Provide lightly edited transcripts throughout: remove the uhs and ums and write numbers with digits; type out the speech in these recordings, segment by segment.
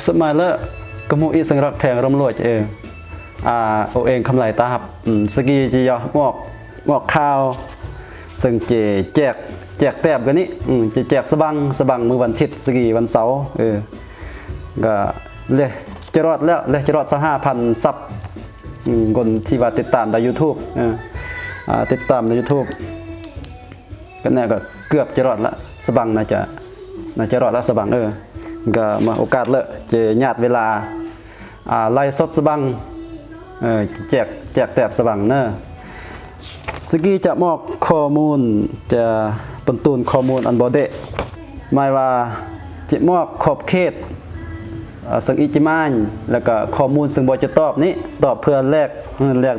สมัยละกมูอีสังรักแพงร่ำรวยเอาเองคำไหลตาหับสกีจะยองอกข้าวซึ่งแจกแตบกันนี้จะแจกสบังมือวันทิศสกีวันเสาร์ก็เลยจะรอดแล้วเลยจะรอดสัก5,000 ซับคนที่ว่าติดตามใน YouTube ติดตามใน YouTube ก็น่าก็เกือบจะรอดละสบังน่าจะรอดละสบังก็มาโอกาสเลยจะญาติเวลาไล่สดสบังแจกแตบสบังเนอะสกีจะมอบข้อมูลจะปนตูนข้อมูลอันบอเดหมายว่าจะมอบขอบเขตสังอิจิมานแล้วก็ข้อมูลซึ่งบอจะตอบนี้ตอบเพื่อแลก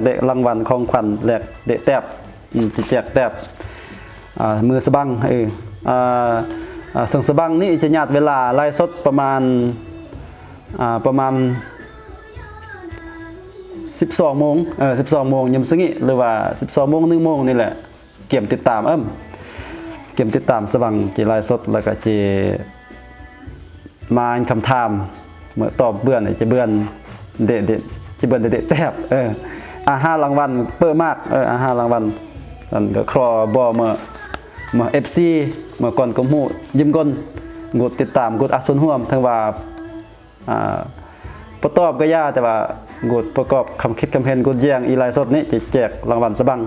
เด็กรางวัลของขวัญแลกเด็กแตบจะแจกแตบมือสบังสังสบังนี่จะญาติเวลาไล่สดประมาณ12 โมง12 โมงยามซึ่งหรือว่า12 โมง1 โมงนี่แหละเกี่ยมติดตามเกี่ยมติดตามสบังจีไล่สดแล้วก็จีมาคำถามเมื่อตอบเบื่อจะเบื่อเด็ดจะเบื่อเด็ดแทบ5 รางวัลเปิดมาก5 รางวัลนั่นก็ครอบอเมื่อ FC เมื่อก่อนก็หูยิ้มก้นกดติดตามกดอักษรห่วมทั้งว่าประตอบก็ยากแต่ว่ากดประกอบคำคิดคำเห็นกดแยงอีไลสดนี้จะแจกรางวัลสบัง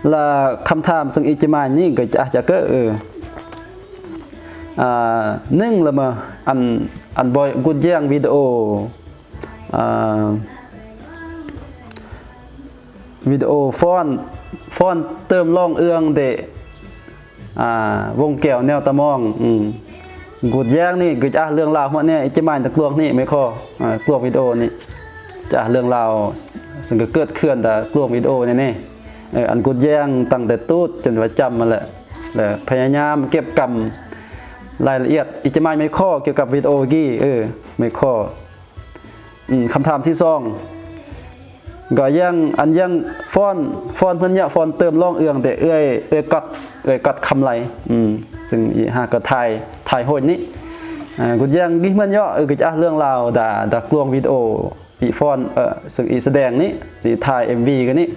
และคำถามซึ่งอิจิมานี่ก็จะเกิดนึ่งละมาอันบอยกดแยงวิดีโอฟอนเติมล่องเอื้องเดวงแก้วแนวตะมองกดแย้งนี่ก็จะเรื่องราวพวกนี้จะมาจากกลวงนี่ไม่ข้อกลวงวิดีโอนี่จะเรื่องราวซึ่งก็เกิดขึ้นแต่กลวงวิดีโอนี่อันกดแย้งตั้งแต่ตู้จนว่าจำมาแหละพยายามเก็บกำรายละเอียดอิจมาไม่ข้อเกี่ยวกับวิดีโอกี้ไม่ข้อคำถามที่2ก็ยังฟอนเพื่อนเนี่ยฟอนเติมล่องเอืองแต่เอ้ยกัดคำไรซึ่งอีหาก็ถ่ายโหดนี้กูยังกิมันเยอะก็จะเรื่องราวด่ากลวงวิดีโออีฟอนซึ่งอีแสดงนี้สิถ่าย MV กันนี้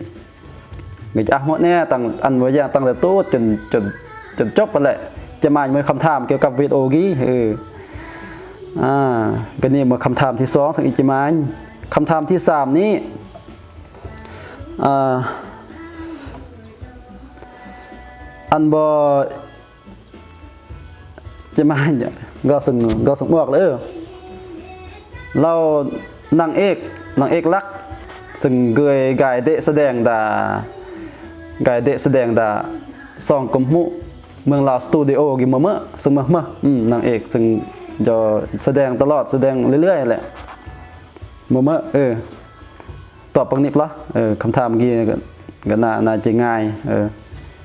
ก็จะหมดแน่ตั้งอันว่าอย่างตั้งแต่ตู้จนจบไปเลยจะมาเมื่อคำถามเกี่ยวกับวิดีโอกี้ก็นี่เมื่อคำถามที่2ซึ่งอีจะมาคำถามที่3นี้อันบอจะมาเนี่ยก็ส่งบอกเลยเรานางเอกลักซึ่งเกยกายเดะแสดงดาซองกมุเมืองลาวสตูดิโอกิมเมื่อซึ่งเมื่อนางเอกซึ่งจะแสดงตลอดแสดงเรื่อยๆแหละเมื่อตอบปังนิบละคำถามกี้ก็น่าจะง่าย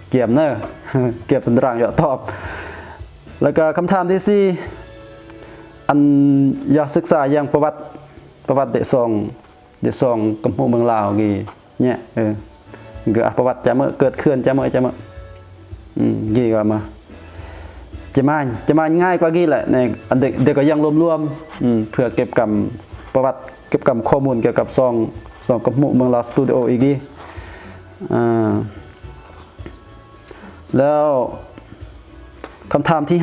เกี่ยมเนอะเกี่ยมสันตรังอย่าตอบแล้วก็คำถามที่4อันอยากศึกษาอย่างประวัติเดซองกับพวกเมืองลาวกี่เนี่ยก็ประวัติจะเมื่อเกิดขึ้นจะเมื่อกี่ก็มาจะมาง่ายกว่ากี่แหละในเด็กก็ยังรวมเพื่อเก็บกำประวัติเก็บกำข้อมูลเกี่ยวกับซองกับหมู่เมืองลาวสตูดิโออีกแล้วคำถามที่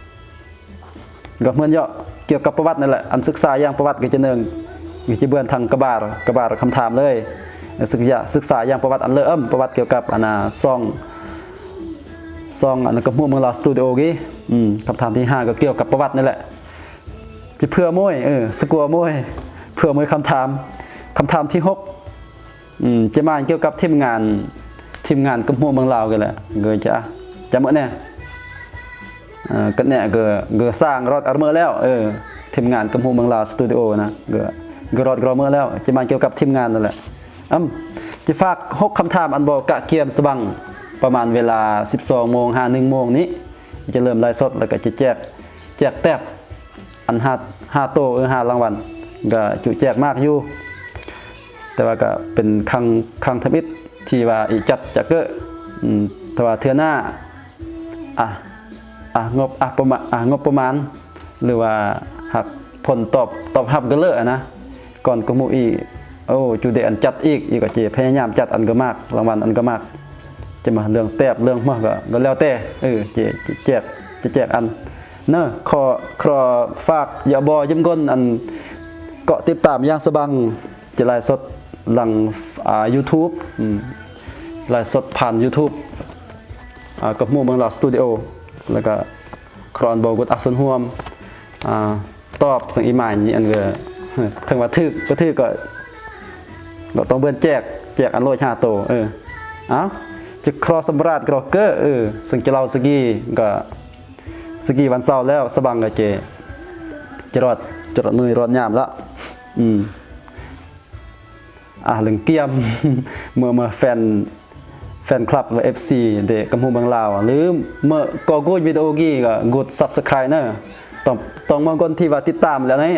5ก็เหมือนเยอะเกี่ยวกับประวัตินั่นแหละอันศึกษาอย่างประวัติก็จะมีจะเบือนทางกระบาดคำถามเลยศึกษาอย่างประวัติอันประวัติเกี่ยวกับซองอันกับหมู่เมืองลาวสตูดิโอกี้คำถามที่5ก็เกี่ยวกับประวัตินั่นแหละจะเพื่อมวยสกัวมวยเพื่อมวยคำถามที่6จะมาเกี่ยวกับทีมงานกับหมู่เมืองลาวกันแหละเกยจะเมื่อเนี่ยก็เนี่ยเกสร้างรถอาร์เมอร์แล้วทีมงานกับหมู่เมืองลาวสตูดิโอนะเกรถกรอเมอร์แล้วจะมาเกี่ยวกับทีมงานนั่นแหละจะฝาก6คำถามอันบอกกะเกียมสบังประมาณเวลา 12 โมง1 โมงนี้จะเริ่มไลฟ์สดแล้วก็จะแจกแตบอัน5 โต5 รางวัลก็จุแจกมากอยู่แต่ว่าก็เป็นครั้งทมิตที่ว่าอีจัดจะเกิดแต่ว่าเทื่อหน้างบประมาณหรือว่าหัก ผลตอบรับก็เลอะนะก่อนก็มูอีโอ้จูเดอันจัดอีกก็เจพยายามจัดอันก็มากรางวัลอันก็มากจะมาเรื่องแตบเรื่องมากก็แล้วแต่เจแจกจะแจกอันเนอะขอฝากอย่าบอยิ้มก้นอันเกาะติดตามอย่างสบังจะไลฟ์สดหลังYouTube ไลฟ์สดผ่าน YouTube กับหมู่เมืองหลอดสตูดิโอแล้วก็ครอนโบกุดอักษรห่วมตอบสังอีหมายนี่อันก็ถึงว่าทึกก็ทึกก็ต้องเบิ่นแจกอันโลด5โตจะครอสำราญกรอกเกอร์ซึ่งจะเล่าสกีวันเสาร์แล้วสบังก็จะรอดมือรอดยามแล้วเรื่องเกียม เมื่อแฟนคลับ FC เด็กกำพูเมืองลาวหรือเมื่อก็กดวิดีโอกี้ก็กด Subscribe เนอะต้องบางคนที่ว่าติดตามแล้วนะ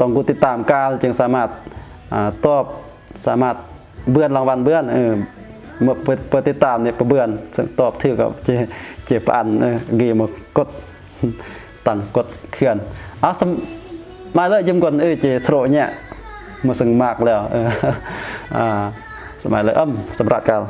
ต้องกดติดตามการจึงสามารถตอบสามารถเบื้อนรางวัลเบื้อนเมื่อเปิดติดตามเนี่ยประเบื้อนตอบถือกับเจ็บอันเกมกดตั้งกดเคลื่อนมาเลยยิ้มก่อนเจโสรเนี่ยมาสึงมากแล้วสมัยเลยสำหรับการ